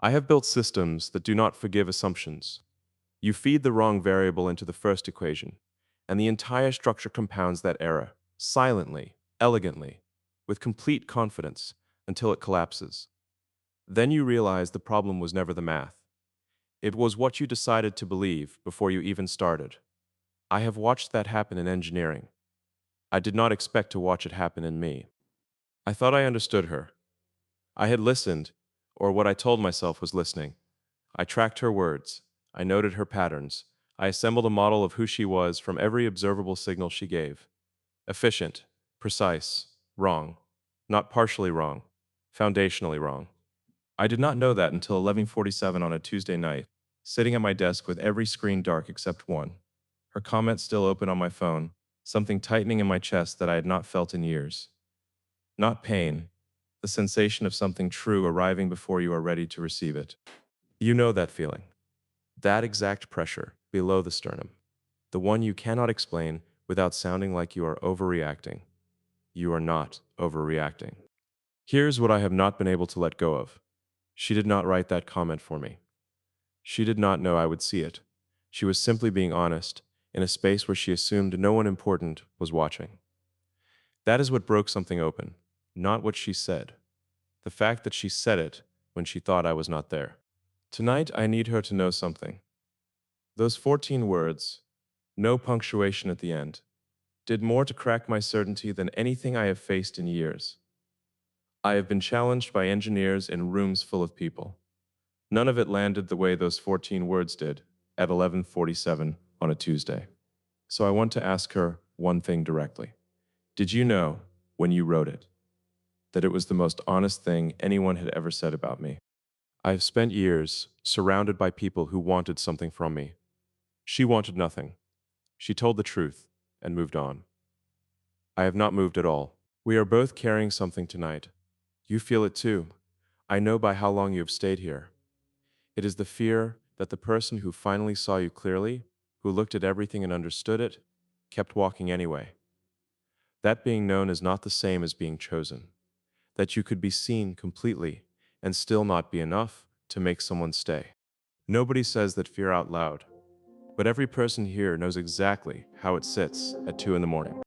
I have built systems that do not forgive assumptions. You feed the wrong variable into the first equation, and the entire structure compounds that error, silently, elegantly, with complete confidence, until it collapses. Then you realize the problem was never the math. It was what you decided to believe before you even started. I have watched that happen in engineering. I did not expect to watch it happen in me. I thought I understood her. I had listened, or what I told myself was listening. I tracked her words. I noted her patterns. I assembled a model of who she was from every observable signal she gave. Efficient, precise, wrong. Not partially wrong, foundationally wrong. I did not know that until 11:47 on a Tuesday night, sitting at my desk with every screen dark except one. Her comment still open on my phone, something tightening in my chest that I had not felt in years. Not pain, the sensation of something true arriving before you are ready to receive it. You know that feeling. That exact pressure below the sternum. The one you cannot explain without sounding like you are overreacting. You are not overreacting. Here's what I have not been able to let go of. She did not write that comment for me. She did not know I would see it. She was simply being honest, in a space where she assumed no one important was watching. That is what broke something open, not what she said. The fact that she said it when she thought I was not there. Tonight, I need her to know something. Those 14 words, no punctuation at the end, did more to crack my certainty than anything I have faced in years. I have been challenged by engineers in rooms full of people. None of it landed the way those 14 words did at 11:47 on a Tuesday. So I want to ask her one thing directly. Did you know, when you wrote it, that it was the most honest thing anyone had ever said about me? I have spent years surrounded by people who wanted something from me. She wanted nothing. She told the truth and moved on. I have not moved at all. We are both carrying something tonight. You feel it too. I know by how long you have stayed here. It is the fear that the person who finally saw you clearly, who looked at everything and understood it, kept walking anyway. That being known is not the same as being chosen. That you could be seen completely and still not be enough to make someone stay. Nobody says that fear out loud, but every person here knows exactly how it sits at 2 in the morning.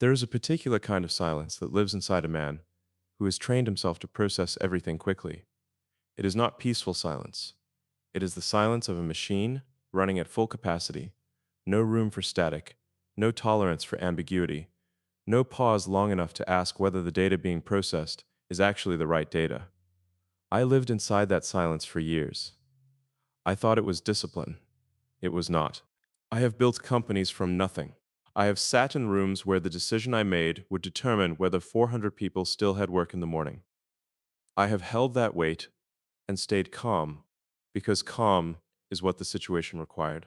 There is a particular kind of silence that lives inside a man who has trained himself to process everything quickly. It is not peaceful silence. It is the silence of a machine running at full capacity, no room for static, no tolerance for ambiguity, no pause long enough to ask whether the data being processed is actually the right data. I lived inside that silence for years. I thought it was discipline. It was not. I have built companies from nothing. I have sat in rooms where the decision I made would determine whether 400 people still had work in the morning. I have held that weight and stayed calm because calm is what the situation required.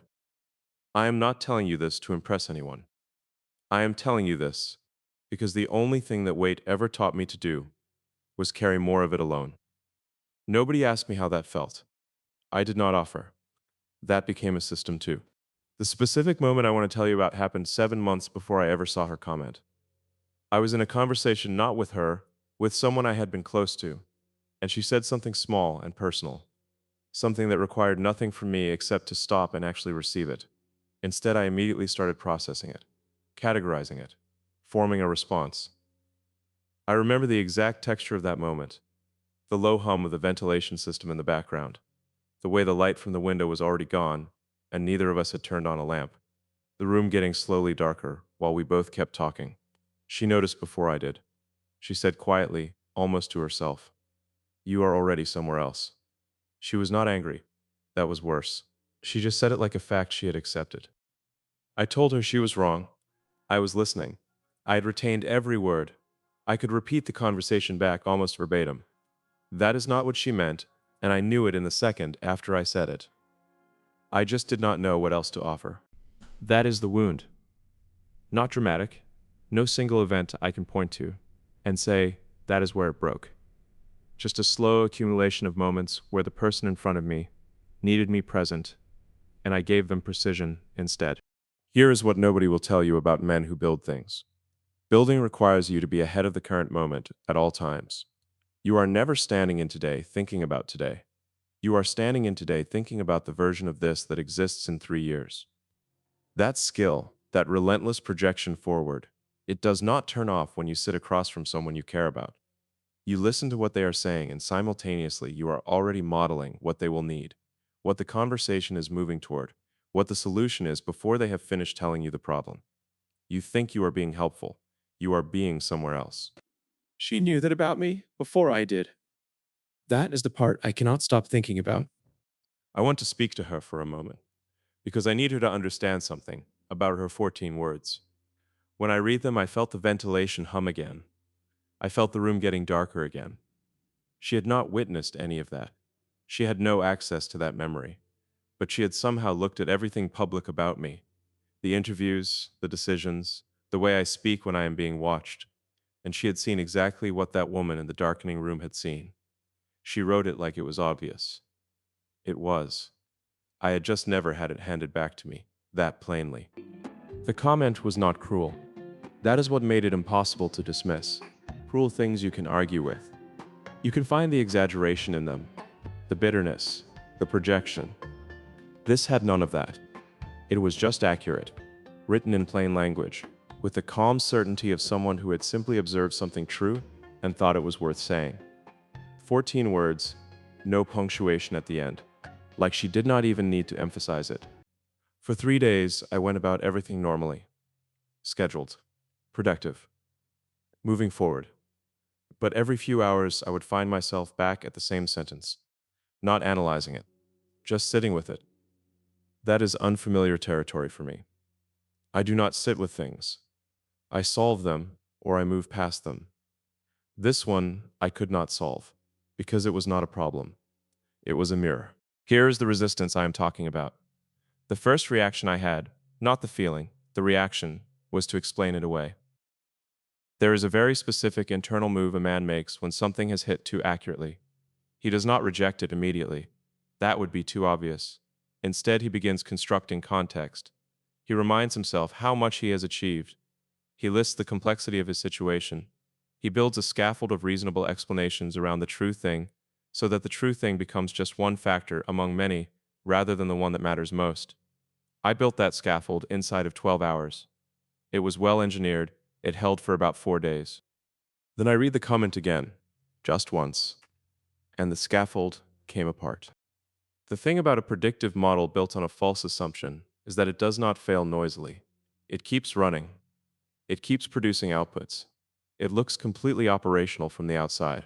I am not telling you this to impress anyone. I am telling you this because the only thing that weight ever taught me to do was carry more of it alone. Nobody asked me how that felt. I did not offer. That became a system too. The specific moment I want to tell you about happened 7 months before I ever saw her comment. I was in a conversation not with her, with someone I had been close to, and she said something small and personal, something that required nothing from me except to stop and actually receive it. Instead, I immediately started processing it, categorizing it, forming a response. I remember the exact texture of that moment, the low hum of the ventilation system in the background, the way the light from the window was already gone, and neither of us had turned on a lamp, the room getting slowly darker while we both kept talking. She noticed before I did. She said quietly, almost to herself, "You are already somewhere else." She was not angry. That was worse. She just said it like a fact she had accepted. I told her she was wrong. I was listening. I had retained every word. I could repeat the conversation back almost verbatim. That is not what she meant, and I knew it in the second after I said it. I just did not know what else to offer. That is the wound. Not dramatic. No single event I can point to and say, that is where it broke. Just a slow accumulation of moments where the person in front of me needed me present, and I gave them precision instead. Here is what nobody will tell you about men who build things. Building requires you to be ahead of the current moment at all times. You are never standing in today thinking about today. You are standing in today thinking about the version of this that exists in 3 years. That skill, that relentless projection forward, it does not turn off when you sit across from someone you care about. You listen to what they are saying, and simultaneously, you are already modeling what they will need, what the conversation is moving toward, what the solution is before they have finished telling you the problem. You think you are being helpful. You are being somewhere else. She knew that about me before I did. That is the part I cannot stop thinking about. I want to speak to her for a moment because I need her to understand something about her 14 words. When I read them, I felt the ventilation hum again. I felt the room getting darker again. She had not witnessed any of that. She had no access to that memory. But she had somehow looked at everything public about me, the interviews, the decisions, the way I speak when I am being watched, and she had seen exactly what that woman in the darkening room had seen. She wrote it like it was obvious. It was. I had just never had it handed back to me, that plainly. The comment was not cruel. That is what made it impossible to dismiss. Cruel things you can argue with. You can find the exaggeration in them, the bitterness, the projection. This had none of that. It was just accurate, written in plain language, with the calm certainty of someone who had simply observed something true and thought it was worth saying. 14 words, no punctuation at the end, like she did not even need to emphasize it. For 3 days, I went about everything normally, scheduled, productive, moving forward. But every few hours, I would find myself back at the same sentence, not analyzing it, just sitting with it. That is unfamiliar territory for me. I do not sit with things. I solve them, or I move past them. This one I could not solve, because it was not a problem. It was a mirror. Here is the resistance I am talking about. The first reaction I had, not the feeling, the reaction, was to explain it away. There is a very specific internal move a man makes when something has hit too accurately. He does not reject it immediately. That would be too obvious. Instead, he begins constructing context. He reminds himself how much he has achieved. He lists the complexity of his situation. He builds a scaffold of reasonable explanations around the true thing so that the true thing becomes just one factor among many rather than the one that matters most. I built that scaffold inside of 12 hours. It was well engineered. It held for about 4 days. Then I read the comment again, just once, and the scaffold came apart. The thing about a predictive model built on a false assumption is that it does not fail noisily. It keeps running. It keeps producing outputs. It looks completely operational from the outside.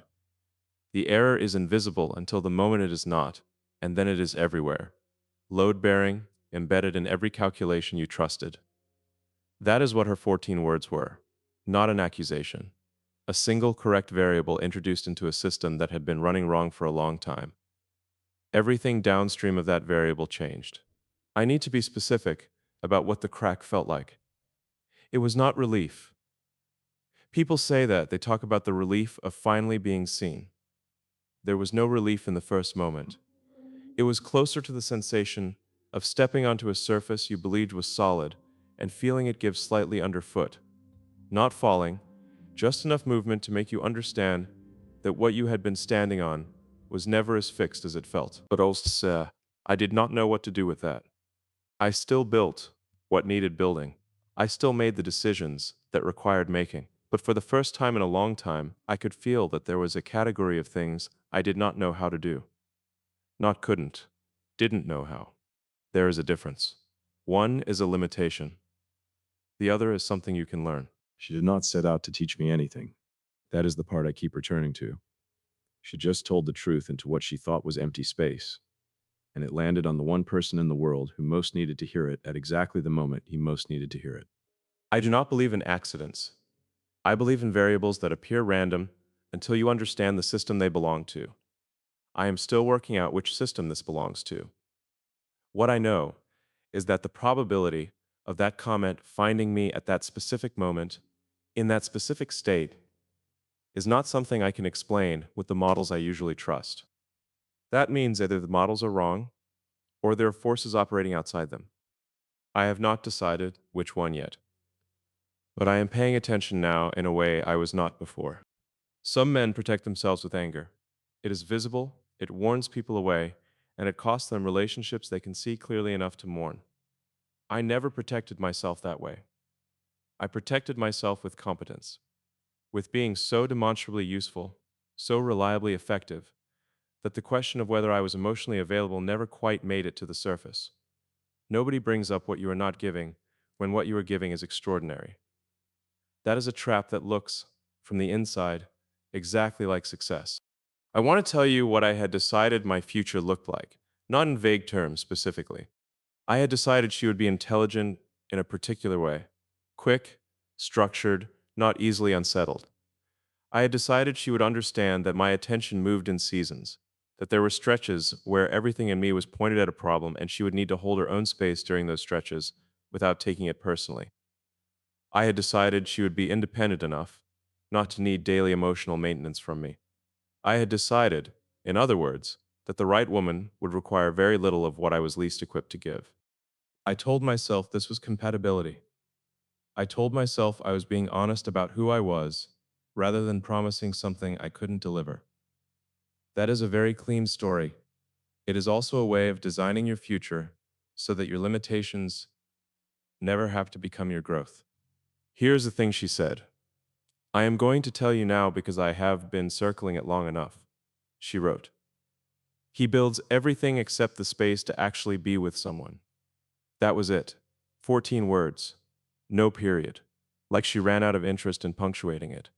The error is invisible until the moment it is not, and then it is everywhere. Load-bearing, embedded in every calculation you trusted. That is what her 14 words were. Not an accusation. A single correct variable introduced into a system that had been running wrong for a long time. Everything downstream of that variable changed. I need to be specific about what the crack felt like. It was not relief. People say that. They talk about the relief of finally being seen. There was no relief in the first moment. It was closer to the sensation of stepping onto a surface you believed was solid and feeling it give slightly underfoot. Not falling, just enough movement to make you understand that what you had been standing on was never as fixed as it felt. But also, I did not know what to do with that. I still built what needed building. I still made the decisions that required making. But for the first time in a long time, I could feel that there was a category of things I did not know how to do. Not couldn't, didn't know how. There is a difference. One is a limitation. The other is something you can learn. She did not set out to teach me anything. That is the part I keep returning to. She just told the truth into what she thought was empty space, and it landed on the one person in the world who most needed to hear it at exactly the moment he most needed to hear it. I do not believe in accidents. I believe in variables that appear random until you understand the system they belong to. I am still working out which system this belongs to. What I know is that the probability of that comment finding me at that specific moment, in that specific state, is not something I can explain with the models I usually trust. That means either the models are wrong or there are forces operating outside them. I have not decided which one yet. But I am paying attention now in a way I was not before. Some men protect themselves with anger. It is visible, it warns people away, and it costs them relationships they can see clearly enough to mourn. I never protected myself that way. I protected myself with competence, with being so demonstrably useful, so reliably effective, that the question of whether I was emotionally available never quite made it to the surface. Nobody brings up what you are not giving when what you are giving is extraordinary. That is a trap that looks, from the inside, exactly like success. I want to tell you what I had decided my future looked like, not in vague terms specifically. I had decided she would be intelligent in a particular way, quick, structured, not easily unsettled. I had decided she would understand that my attention moved in seasons, that there were stretches where everything in me was pointed at a problem and she would need to hold her own space during those stretches without taking it personally. I had decided she would be independent enough not to need daily emotional maintenance from me. I had decided, in other words, that the right woman would require very little of what I was least equipped to give. I told myself this was compatibility. I told myself I was being honest about who I was, rather than promising something I couldn't deliver. That is a very clean story. It is also a way of designing your future so that your limitations never have to become your growth. Here's the thing she said. I am going to tell you now because I have been circling it long enough. She wrote, he builds everything except the space to actually be with someone. That was it. 14 words. No period. Like she ran out of interest in punctuating it.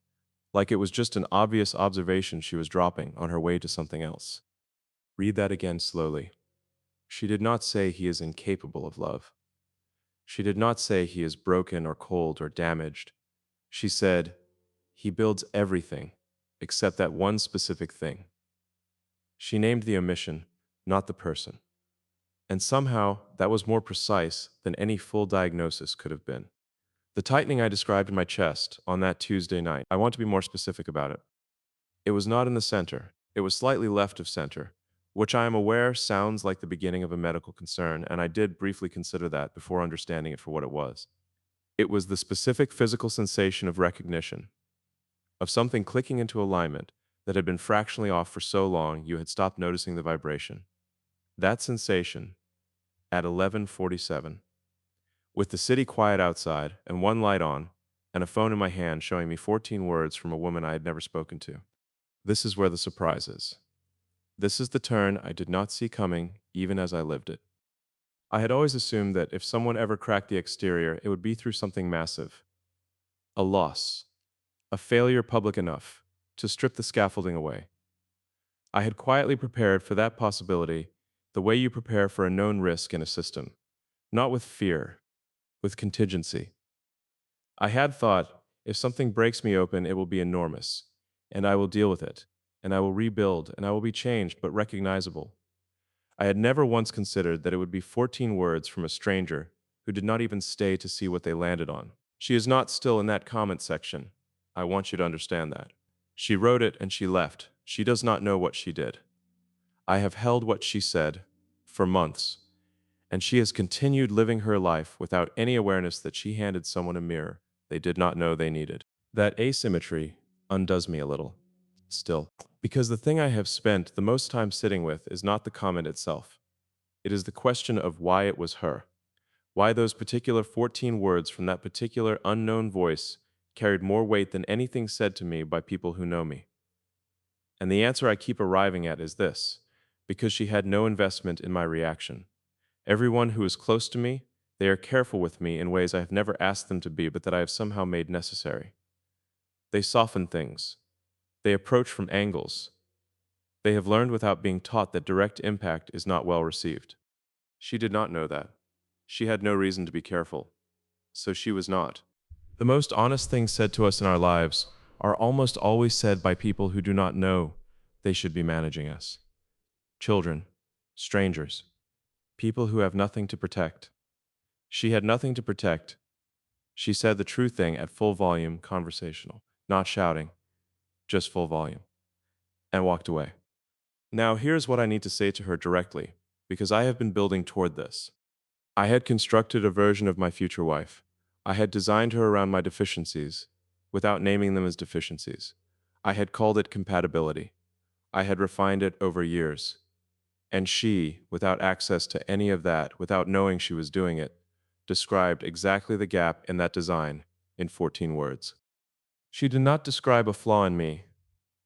Like it was just an obvious observation she was dropping on her way to something else. Read that again slowly. She did not say he is incapable of love. She did not say he is broken or cold or damaged. She said, he builds everything except that one specific thing. She named the omission, not the person. And somehow that was more precise than any full diagnosis could have been. The tightening I described in my chest on that Tuesday night, I want to be more specific about it. It was not in the center. It was slightly left of center, which I am aware sounds like the beginning of a medical concern, and I did briefly consider that before understanding it for what it was. It was the specific physical sensation of recognition, of something clicking into alignment that had been fractionally off for so long you had stopped noticing the vibration. That sensation, at 11:47, with the city quiet outside and one light on, and a phone in my hand showing me 14 words from a woman I had never spoken to. This is where the surprise is. This is the turn I did not see coming even as I lived it. I had always assumed that if someone ever cracked the exterior, it would be through something massive. A loss. A failure public enough to strip the scaffolding away. I had quietly prepared for that possibility the way you prepare for a known risk in a system, not with fear, with contingency. I had thought, if something breaks me open, it will be enormous, and I will deal with it, and I will rebuild, and I will be changed but recognizable. I had never once considered that it would be 14 words from a stranger who did not even stay to see what they landed on. She is not still in that comment section. I want you to understand that. She wrote it and she left. She does not know what she did. I have held what she said for months, and she has continued living her life without any awareness that she handed someone a mirror they did not know they needed. That asymmetry undoes me a little, still, because the thing I have spent the most time sitting with is not the comment itself. It is the question of why it was her. Why those particular 14 words from that particular unknown voice carried more weight than anything said to me by people who know me. And the answer I keep arriving at is this: because she had no investment in my reaction. Everyone who is close to me, they are careful with me in ways I have never asked them to be, but that I have somehow made necessary. They soften things. They approach from angles. They have learned without being taught that direct impact is not well received. She did not know that. She had no reason to be careful. So she was not. The most honest things said to us in our lives are almost always said by people who do not know they should be managing us. Children, strangers, people who have nothing to protect. She had nothing to protect. She said the true thing at full volume, conversational, not shouting, just full volume, and walked away. Now, here's what I need to say to her directly, because I have been building toward this. I had constructed a version of my future wife. I had designed her around my deficiencies, without naming them as deficiencies. I had called it compatibility. I had refined it over years. And she, without access to any of that, without knowing she was doing it, described exactly the gap in that design in 14 words. She did not describe a flaw in me.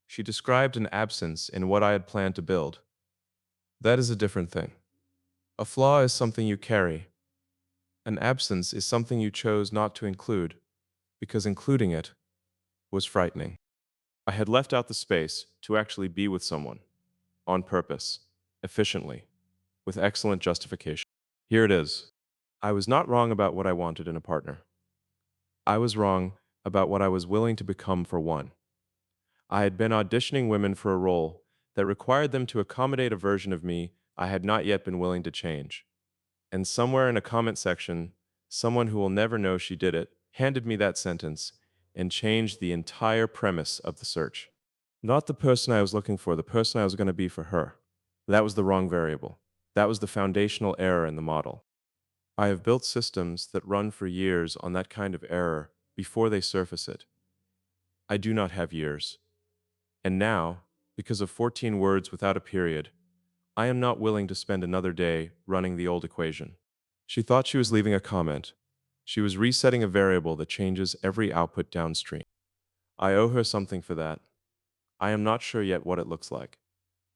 She described an absence in what I had planned to build. That is a different thing. A flaw is something you carry. An absence is something you chose not to include, because including it was frightening. I had left out the space to actually be with someone, on purpose, efficiently, with excellent justification. Here it is. I was not wrong about what I wanted in a partner. I was wrong about what I was willing to become for one. I had been auditioning women for a role that required them to accommodate a version of me I had not yet been willing to change. And somewhere in a comment section, someone who will never know she did it handed me that sentence and changed the entire premise of the search. Not the person I was looking for, the person I was going to be for her. That was the wrong variable. That was the foundational error in the model. I have built systems that run for years on that kind of error before they surface it. I do not have years. And now, because of 14 words without a period, I am not willing to spend another day running the old equation. She thought she was leaving a comment. She was resetting a variable that changes every output downstream. I owe her something for that. I am not sure yet what it looks like,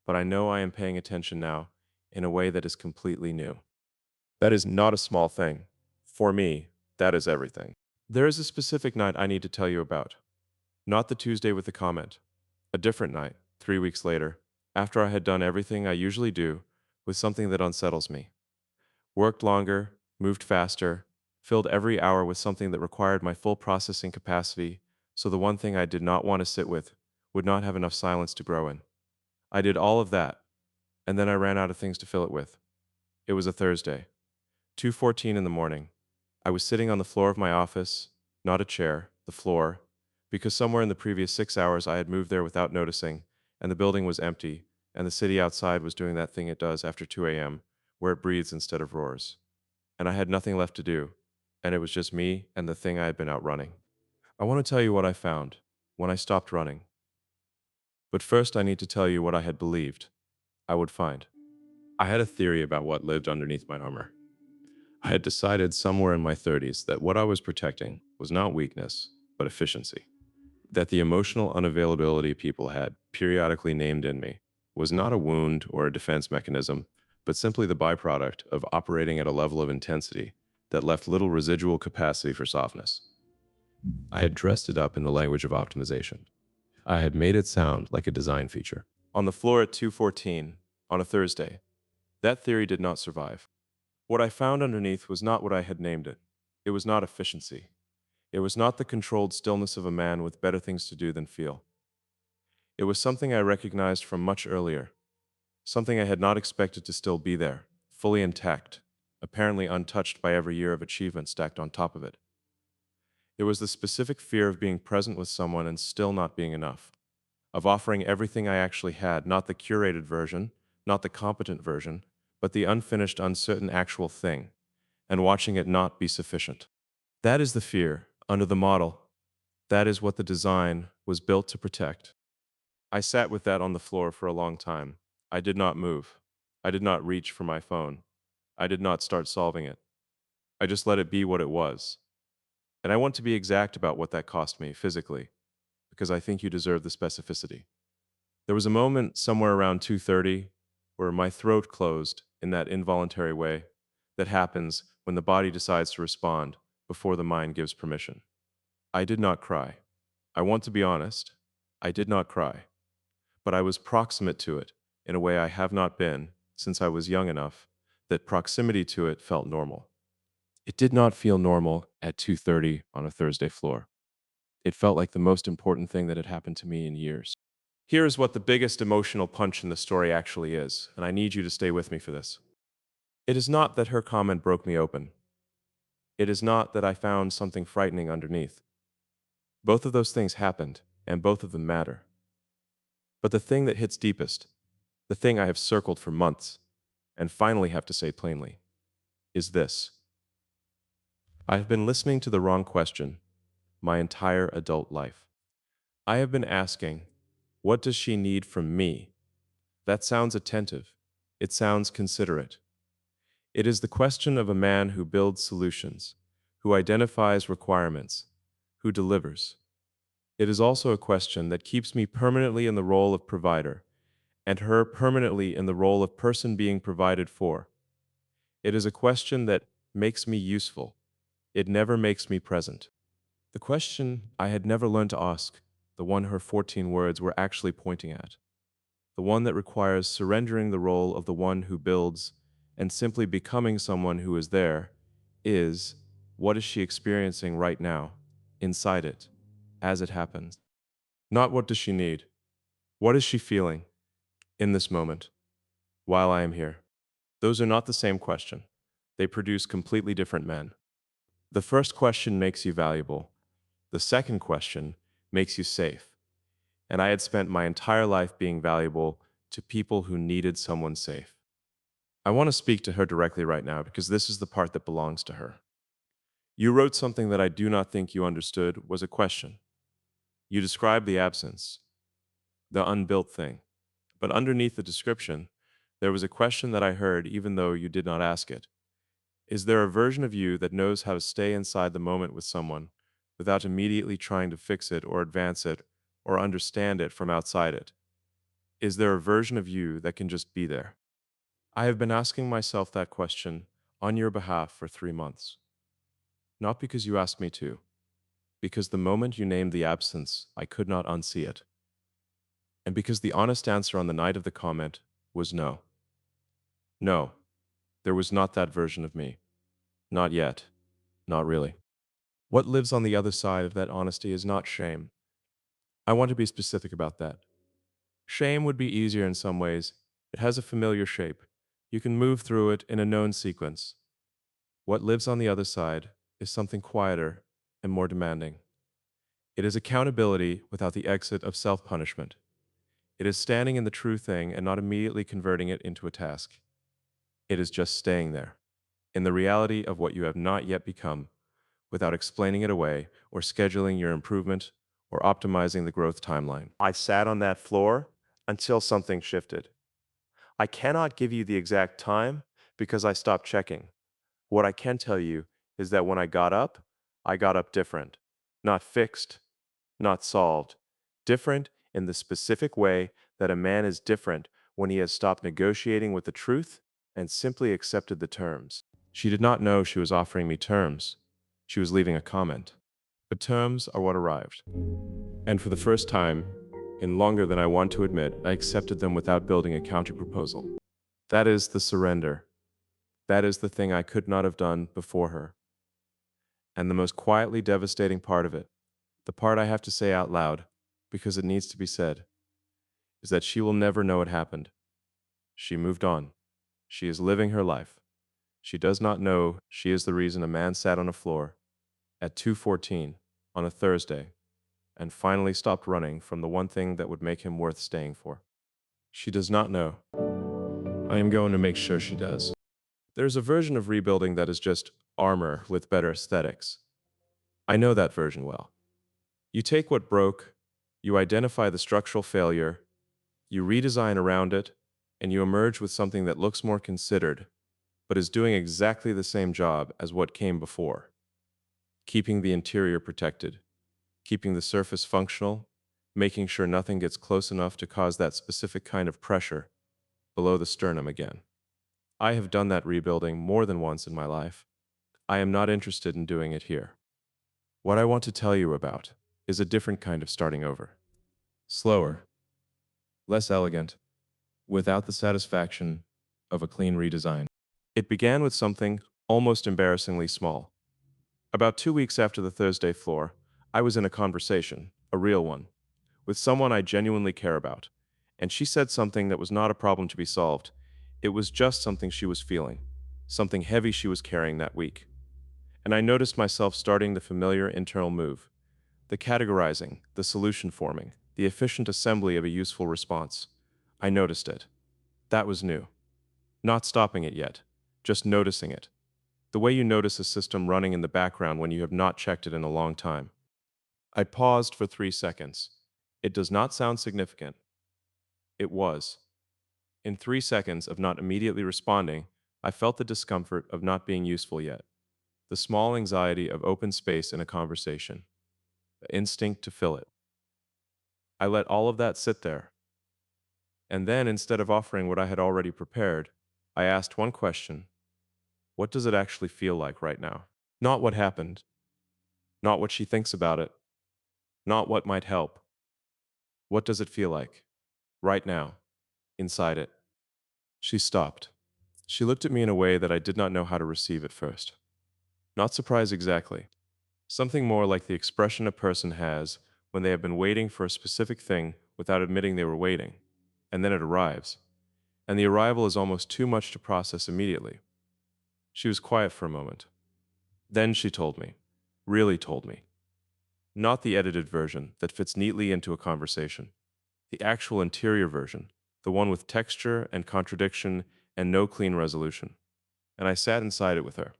but I know I am paying attention now in a way that is completely new. That is not a small thing. For me, that is everything. There is a specific night I need to tell you about. Not the Tuesday with the comment. A different night, 3 weeks later, after I had done everything I usually do with something that unsettles me. Worked longer, moved faster, filled every hour with something that required my full processing capacity, so the one thing I did not want to sit with would not have enough silence to grow in. I did all of that, and then I ran out of things to fill it with. It was a Thursday, 2:14 in the morning. I was sitting on the floor of my office, not a chair, the floor, because somewhere in the previous 6 hours I had moved there without noticing, and the building was empty, and the city outside was doing that thing it does after 2 a.m., where it breathes instead of roars. And I had nothing left to do, and it was just me and the thing I had been out running. I want to tell you what I found when I stopped running. But first, I need to tell you what I had believed I would find. I had a theory about what lived underneath my armor. I had decided somewhere in my 30s that what I was protecting was not weakness, but efficiency. That the emotional unavailability people had periodically named in me was not a wound or a defense mechanism, but simply the byproduct of operating at a level of intensity that left little residual capacity for softness. I had dressed it up in the language of optimization. I had made it sound like a design feature. On the floor at 2:14, on a Thursday, that theory did not survive. What I found underneath was not what I had named it. It was not efficiency. It was not the controlled stillness of a man with better things to do than feel. It was something I recognized from much earlier, something I had not expected to still be there, fully intact, apparently untouched by every year of achievement stacked on top of it. It was the specific fear of being present with someone and still not being enough, of offering everything I actually had, not the curated version, not the competent version, but the unfinished, uncertain actual thing, and watching it not be sufficient. That is the fear under the model. That is what the design was built to protect. I sat with that on the floor for a long time. I did not move. I did not reach for my phone. I did not start solving it. I just let it be what it was. And I want to be exact about what that cost me physically, because I think you deserve the specificity. There was a moment somewhere around 2:30 where my throat closed in that involuntary way that happens when the body decides to respond before the mind gives permission. I did not cry. I want to be honest. I did not cry, but I was proximate to it in a way I have not been since I was young enough that proximity to it felt normal. It did not feel normal at 2:30 on a Thursday floor. It felt like the most important thing that had happened to me in years. Here is what the biggest emotional punch in the story actually is, and I need you to stay with me for this. It is not that her comment broke me open. It is not that I found something frightening underneath. Both of those things happened, and both of them matter. But the thing that hits deepest, the thing I have circled for months, and finally have to say plainly, is this. I have been listening to the wrong question my entire adult life. I have been asking, what does she need from me? That sounds attentive. It sounds considerate. It is the question of a man who builds solutions, who identifies requirements, who delivers. It is also a question that keeps me permanently in the role of provider, and her permanently in the role of person being provided for. It is a question that makes me useful. It never makes me present. The question I had never learned to ask, the one her 14 words were actually pointing at, the one that requires surrendering the role of the one who builds and simply becoming someone who is there, is, what is she experiencing right now, inside it, as it happens? Not what does she need? What is she feeling in this moment, while I am here? Those are not the same question. They produce completely different men. The first question makes you valuable. The second question makes you safe. And I had spent my entire life being valuable to people who needed someone safe. I want to speak to her directly right now because this is the part that belongs to her. You wrote something that I do not think you understood was a question. You described the absence, the unbuilt thing. But underneath the description, there was a question that I heard even though you did not ask it. Is there a version of you that knows how to stay inside the moment with someone without immediately trying to fix it or advance it or understand it from outside it? Is there a version of you that can just be there? I have been asking myself that question on your behalf for 3 months. Not because you asked me to, because the moment you named the absence, I could not unsee it. And because the honest answer on the night of the comment was no. No, there was not that version of me. Not yet. Not really. What lives on the other side of that honesty is not shame. I want to be specific about that. Shame would be easier in some ways. It has a familiar shape. You can move through it in a known sequence. What lives on the other side is something quieter and more demanding. It is accountability without the exit of self-punishment. It is standing in the true thing and not immediately converting it into a task. It is just staying there, in the reality of what you have not yet become, without explaining it away or scheduling your improvement or optimizing the growth timeline. I sat on that floor until something shifted. I cannot give you the exact time because I stopped checking. What I can tell you is that when I got up different. Not fixed, not solved. Different in the specific way that a man is different when he has stopped negotiating with the truth and simply accepted the terms. She did not know she was offering me terms. She was leaving a comment. The terms are what arrived. And for the first time, in longer than I want to admit, I accepted them without building a counterproposal. That is the surrender. That is the thing I could not have done before her. And the most quietly devastating part of it, the part I have to say out loud, because it needs to be said, is that she will never know it happened. She moved on. She is living her life. She does not know she is the reason a man sat on a floor at 2:14 on a Thursday and finally stopped running from the one thing that would make him worth staying for. She does not know. I am going to make sure she does. There's a version of rebuilding that is just armor with better aesthetics. I know that version well. You take what broke, you identify the structural failure, you redesign around it, and you emerge with something that looks more considered, but is doing exactly the same job as what came before. Keeping the interior protected, keeping the surface functional, making sure nothing gets close enough to cause that specific kind of pressure below the sternum again. I have done that rebuilding more than once in my life. I am not interested in doing it here. What I want to tell you about is a different kind of starting over. Slower, less elegant, without the satisfaction of a clean redesign. It began with something almost embarrassingly small. About 2 weeks after the Thursday floor, I was in a conversation, a real one, with someone I genuinely care about, and she said something that was not a problem to be solved. It was just something she was feeling, something heavy she was carrying that week. And I noticed myself starting the familiar internal move, the categorizing, the solution forming, the efficient assembly of a useful response. I noticed it. That was new. Not stopping it yet, just noticing it. The way you notice a system running in the background when you have not checked it in a long time. I paused for 3 seconds. It does not sound significant. It was. In 3 seconds of not immediately responding, I felt the discomfort of not being useful yet, the small anxiety of open space in a conversation, the instinct to fill it. I let all of that sit there. And then, instead of offering what I had already prepared, I asked one question: what does it actually feel like right now? Not what happened, not what she thinks about it, not what might help. What does it feel like? Right now, inside it. She stopped. She looked at me in a way that I did not know how to receive at first. Not surprise exactly. Something more like the expression a person has when they have been waiting for a specific thing without admitting they were waiting, and then it arrives, and the arrival is almost too much to process immediately. She was quiet for a moment. Then she told me, really told me. Not the edited version that fits neatly into a conversation. The actual interior version, the one with texture and contradiction and no clean resolution. And I sat inside it with her.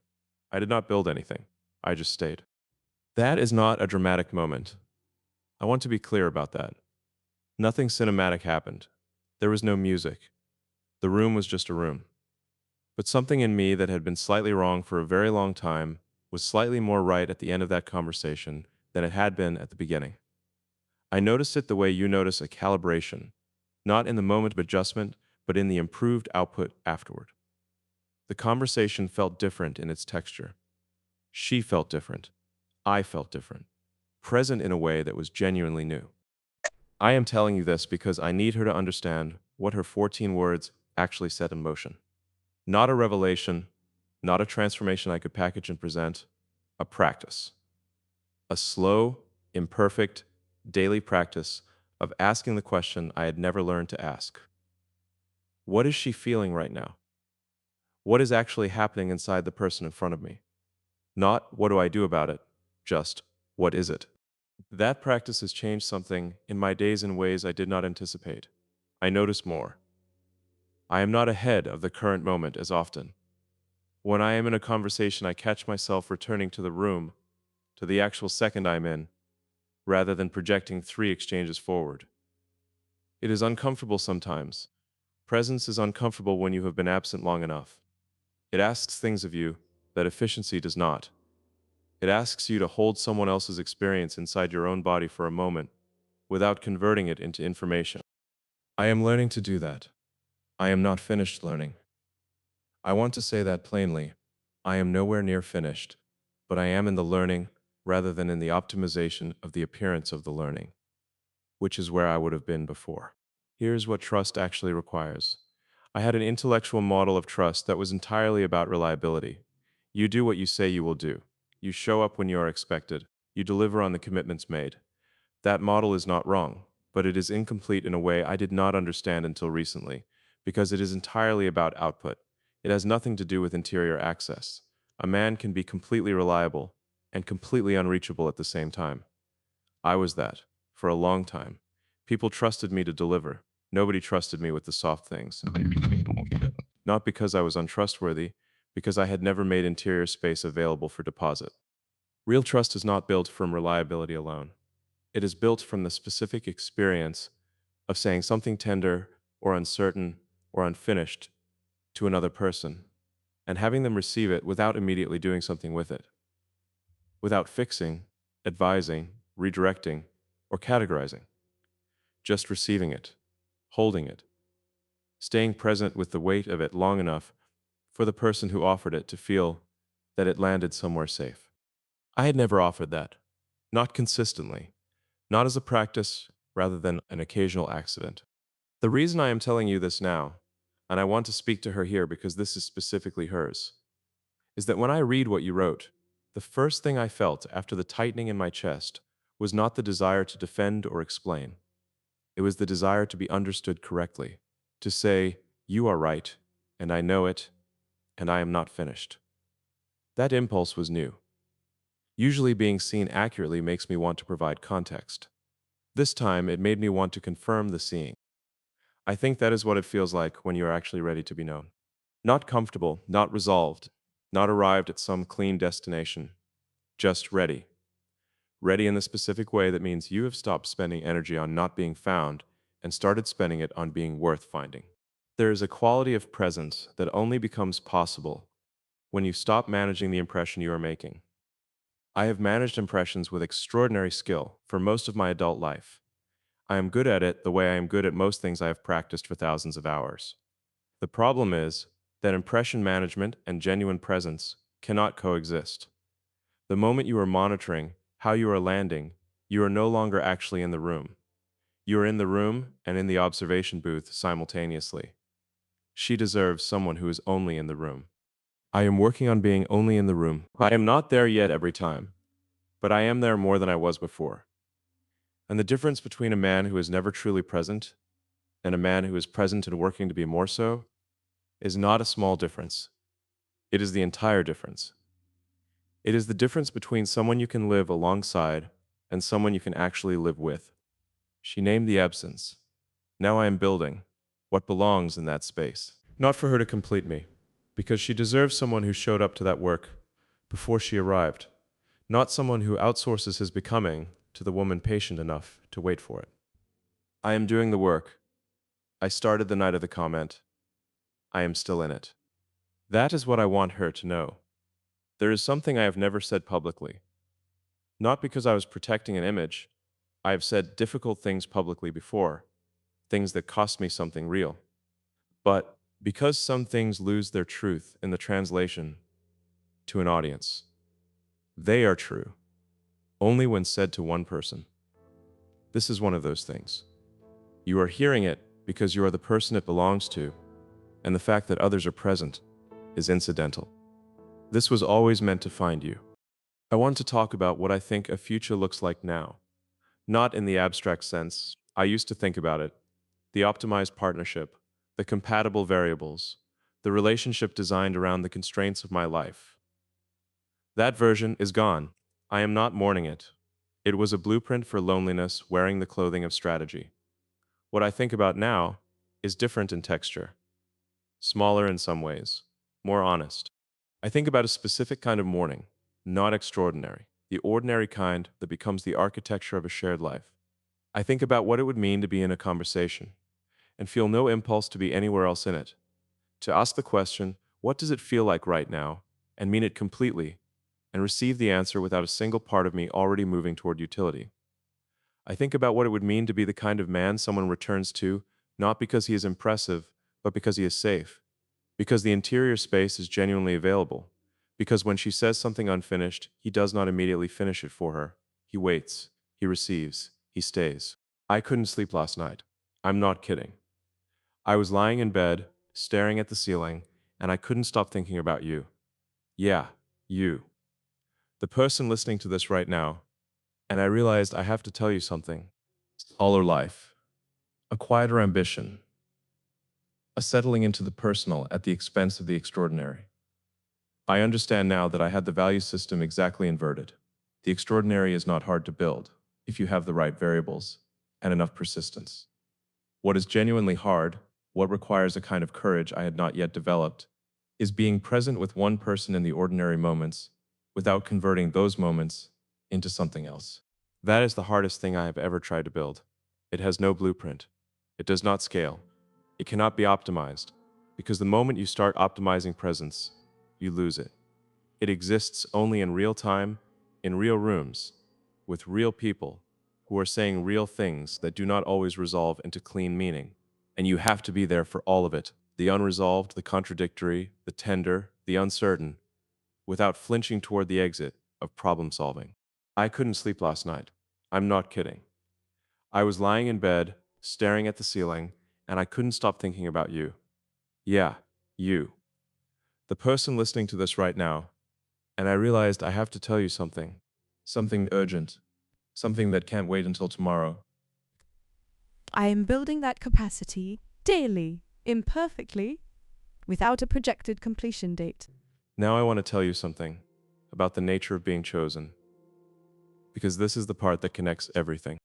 I did not build anything. I just stayed. That is not a dramatic moment. I want to be clear about that. Nothing cinematic happened. There was no music. The room was just a room. But something in me that had been slightly wrong for a very long time was slightly more right at the end of that conversation than it had been at the beginning. I noticed it the way you notice a calibration, not in the moment of adjustment, but in the improved output afterward. The conversation felt different in its texture. She felt different. I felt different. Present in a way that was genuinely new. I am telling you this because I need her to understand what her 14 words actually set in motion. Not a revelation, not a transformation I could package and present, a practice. A slow, imperfect, daily practice of asking the question I had never learned to ask. What is she feeling right now? What is actually happening inside the person in front of me? Not what do I do about it, just what is it? That practice has changed something in my days in ways I did not anticipate. I notice more. I am not ahead of the current moment as often. When I am in a conversation, I catch myself returning to the room, to the actual second I'm in, rather than projecting 3 exchanges forward. It is uncomfortable sometimes. Presence is uncomfortable when you have been absent long enough. It asks things of you that efficiency does not. It asks you to hold someone else's experience inside your own body for a moment without converting it into information. I am learning to do that. I am not finished learning. I want to say that plainly. I am nowhere near finished, but I am in the learning rather than in the optimization of the appearance of the learning, which is where I would have been before. Here's what trust actually requires. I had an intellectual model of trust that was entirely about reliability. You do what you say you will do. You show up when you are expected. You deliver on the commitments made. That model is not wrong, but it is incomplete in a way I did not understand until recently, because it is entirely about output. It has nothing to do with interior access. A man can be completely reliable and completely unreachable at the same time. I was that, for a long time. People trusted me to deliver. Nobody trusted me with the soft things. Not because I was untrustworthy, because I had never made interior space available for deposit. Real trust is not built from reliability alone. It is built from the specific experience of saying something tender or uncertain or unfinished to another person and having them receive it without immediately doing something with it, without fixing, advising, redirecting, or categorizing, just receiving it, holding it, staying present with the weight of it long enough for the person who offered it to feel that it landed somewhere safe. I had never offered that, not consistently, not as a practice rather than an occasional accident. The reason I am telling you this now, and I want to speak to her here because this is specifically hers, is that when I read what you wrote, the first thing I felt after the tightening in my chest was not the desire to defend or explain. It was the desire to be understood correctly, to say, you are right, and I know it, and I am not finished. That impulse was new. Usually being seen accurately makes me want to provide context. This time, it made me want to confirm the seeing. I think that is what it feels like when you are actually ready to be known. Not comfortable, not resolved, not arrived at some clean destination, just ready. Ready in the specific way that means you have stopped spending energy on not being found and started spending it on being worth finding. There is a quality of presence that only becomes possible when you stop managing the impression you are making. I have managed impressions with extraordinary skill for most of my adult life. I am good at it the way I am good at most things I have practiced for thousands of hours. The problem is that impression management and genuine presence cannot coexist. The moment you are monitoring how you are landing, you are no longer actually in the room. You are in the room and in the observation booth simultaneously. She deserves someone who is only in the room. I am working on being only in the room. I am not there yet every time, but I am there more than I was before. And the difference between a man who is never truly present and a man who is present and working to be more so is not a small difference. It is the entire difference. It is the difference between someone you can live alongside and someone you can actually live with. She named the absence. Now I am building what belongs in that space. Not for her to complete me, because she deserves someone who showed up to that work before she arrived, not someone who outsources his becoming to the woman patient enough to wait for it. I am doing the work. I started the night of the comment. I am still in it. That is what I want her to know. There is something I have never said publicly. Not because I was protecting an image. I have said difficult things publicly before, things that cost me something real. But because some things lose their truth in the translation to an audience, they are true only when said to one person. This is one of those things. You are hearing it because you are the person it belongs to, and the fact that others are present is incidental. This was always meant to find you. I want to talk about what I think a future looks like now. Not in the abstract sense. I used to think about it. The optimized partnership, the compatible variables, the relationship designed around the constraints of my life. That version is gone. I am not mourning it. It was a blueprint for loneliness wearing the clothing of strategy. What I think about now is different in texture, smaller in some ways, more honest. I think about a specific kind of mourning, not extraordinary, the ordinary kind that becomes the architecture of a shared life. I think about what it would mean to be in a conversation and feel no impulse to be anywhere else in it. To ask the question, what does it feel like right now, and mean it completely, and receive the answer without a single part of me already moving toward utility. I think about what it would mean to be the kind of man someone returns to, not because he is impressive, but because he is safe, because the interior space is genuinely available, because when she says something unfinished, he does not immediately finish it for her. He waits, he receives, he stays. I couldn't sleep last night. I'm not kidding. I was lying in bed, staring at the ceiling, and I couldn't stop thinking about you. Yeah, you. The person listening to this right now. And I realized I have to tell you something. All her life. A quieter ambition. A settling into the personal at the expense of the extraordinary. I understand now that I had the value system exactly inverted. The extraordinary is not hard to build if you have the right variables and enough persistence. What is genuinely hard, what requires a kind of courage I had not yet developed, is being present with one person in the ordinary moments without converting those moments into something else. That is the hardest thing I have ever tried to build. It has no blueprint. It does not scale. It cannot be optimized, because the moment you start optimizing presence, you lose it. It exists only in real time, in real rooms, with real people who are saying real things that do not always resolve into clean meaning. And you have to be there for all of it, the unresolved, the contradictory, the tender, the uncertain, without flinching toward the exit of problem solving. I couldn't sleep last night. I'm not kidding. I was lying in bed, staring at the ceiling, and I couldn't stop thinking about you. Yeah, you. The person listening to this right now. And I realized I have to tell you something. Something urgent. Something that can't wait until tomorrow. I am building that capacity daily, imperfectly, without a projected completion date. Now I want to tell you something about the nature of being chosen, because this is the part that connects everything.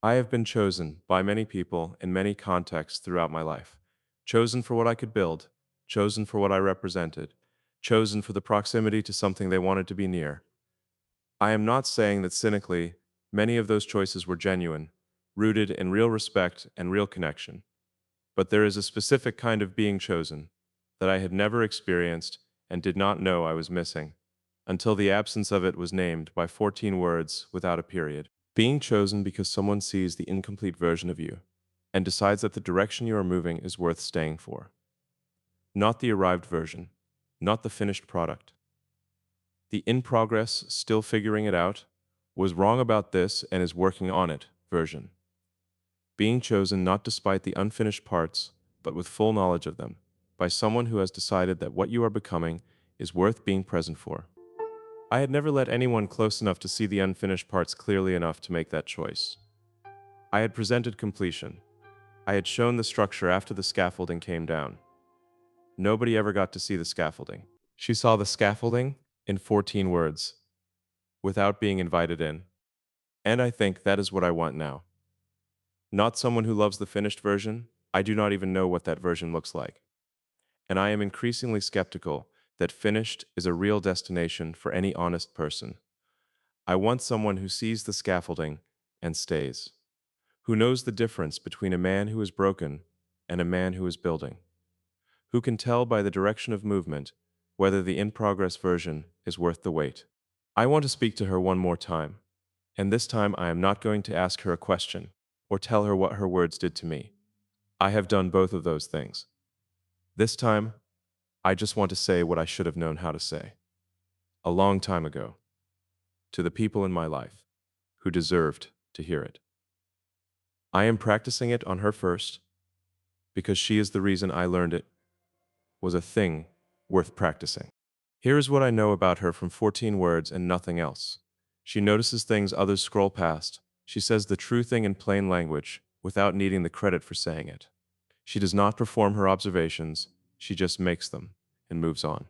I have been chosen by many people in many contexts throughout my life. Chosen for what I could build, chosen for what I represented, chosen for the proximity to something they wanted to be near. I am not saying that cynically, many of those choices were genuine, rooted in real respect and real connection. But there is a specific kind of being chosen that I had never experienced and did not know I was missing, until the absence of it was named by 14 words without a period. Being chosen because someone sees the incomplete version of you and decides that the direction you are moving is worth staying for. Not the arrived version, not the finished product. The in progress, still figuring it out, was wrong about this and is working on it version. Being chosen not despite the unfinished parts, but with full knowledge of them, by someone who has decided that what you are becoming is worth being present for. I had never let anyone close enough to see the unfinished parts clearly enough to make that choice. I had presented completion. I had shown the structure after the scaffolding came down. Nobody ever got to see the scaffolding. She saw the scaffolding in 14 words, without being invited in. And I think that is what I want now. Not someone who loves the finished version. I do not even know what that version looks like. And I am increasingly skeptical that finished is a real destination for any honest person. I want someone who sees the scaffolding and stays, who knows the difference between a man who is broken and a man who is building, who can tell by the direction of movement whether the in-progress version is worth the wait. I want to speak to her one more time, and this time I am not going to ask her a question or tell her what her words did to me. I have done both of those things. This time, I just want to say what I should have known how to say a long time ago to the people in my life who deserved to hear it. I am practicing it on her first because she is the reason I learned it was a thing worth practicing. Here is what I know about her from 14 words and nothing else. She notices things others scroll past. She says the true thing in plain language without needing the credit for saying it. She does not perform her observations, she just makes them and moves on.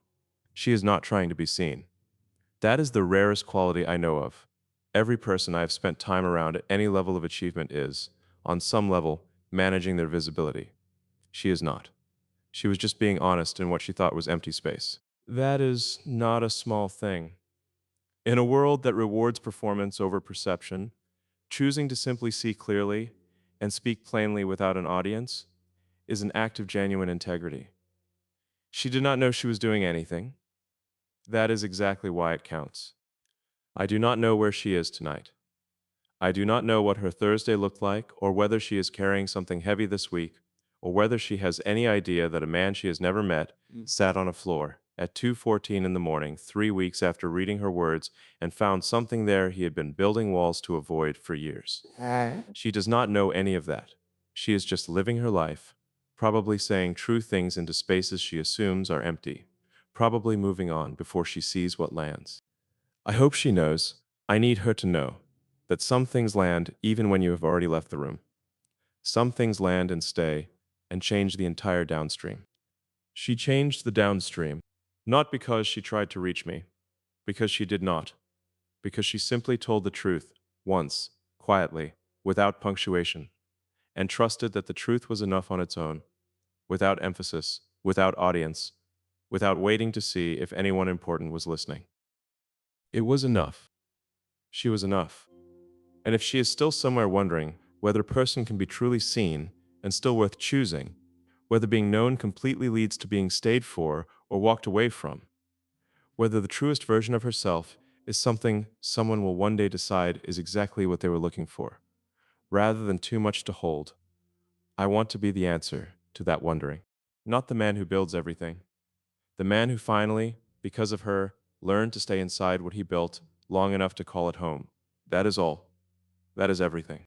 She is not trying to be seen. That is the rarest quality I know of. Every person I have spent time around at any level of achievement is, on some level, managing their visibility. She is not. She was just being honest in what she thought was empty space. That is not a small thing. In a world that rewards performance over perception, choosing to simply see clearly and speak plainly without an audience is an act of genuine integrity. She did not know she was doing anything. That is exactly why it counts. I do not know where she is tonight. I do not know what her Thursday looked like, or whether she is carrying something heavy this week, or whether she has any idea that a man she has never met sat on a floor at 2:14 in the morning 3 weeks after reading her words and found something there he had been building walls to avoid for years. She does not know any of that. She is just living her life, probably saying true things into spaces she assumes are empty, probably moving on before she sees what lands. I hope she knows, I need her to know, that some things land even when you have already left the room. Some things land and stay and change the entire downstream. She changed the downstream, not because she tried to reach me, because she did not, because she simply told the truth, once, quietly, without punctuation, and trusted that the truth was enough on its own, without emphasis, without audience, without waiting to see if anyone important was listening. It was enough. She was enough. And if she is still somewhere wondering whether a person can be truly seen and still worth choosing, whether being known completely leads to being stayed for or walked away from, whether the truest version of herself is something someone will one day decide is exactly what they were looking for, rather than too much to hold, I want to be the answer to that wondering. Not the man who builds everything. The man who finally, because of her, learned to stay inside what he built long enough to call it home. That is all. That is everything.